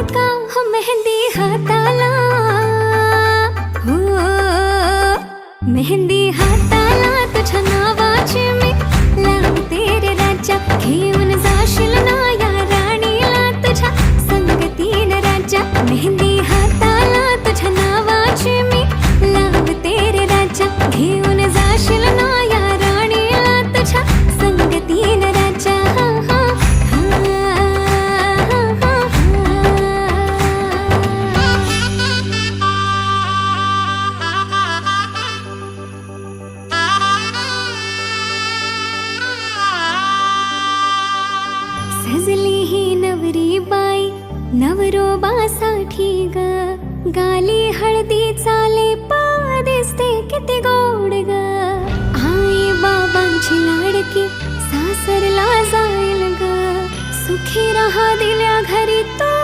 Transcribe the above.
का हो मेहंदी हाताला, हो मेहंदी हाताला तुझ्या नावाची मी लावते रे राजा. घेऊन जाशील ना या राणीला तुझ्या संगतीन राजा. मेहंदी हाताला तुझ्या नावाची मी लावते रे राजा. घेऊन जाशील ना या राणीला तुझ्या संगतीन राजा. सजली ही नवरी बाई नवरोबासाठी ग. गाली हळदी चाले पा दिसते किती गोड ग. आई बाबांची लाडकी सासरला जाईल ग. सुखी राहा दिल्या घरी तो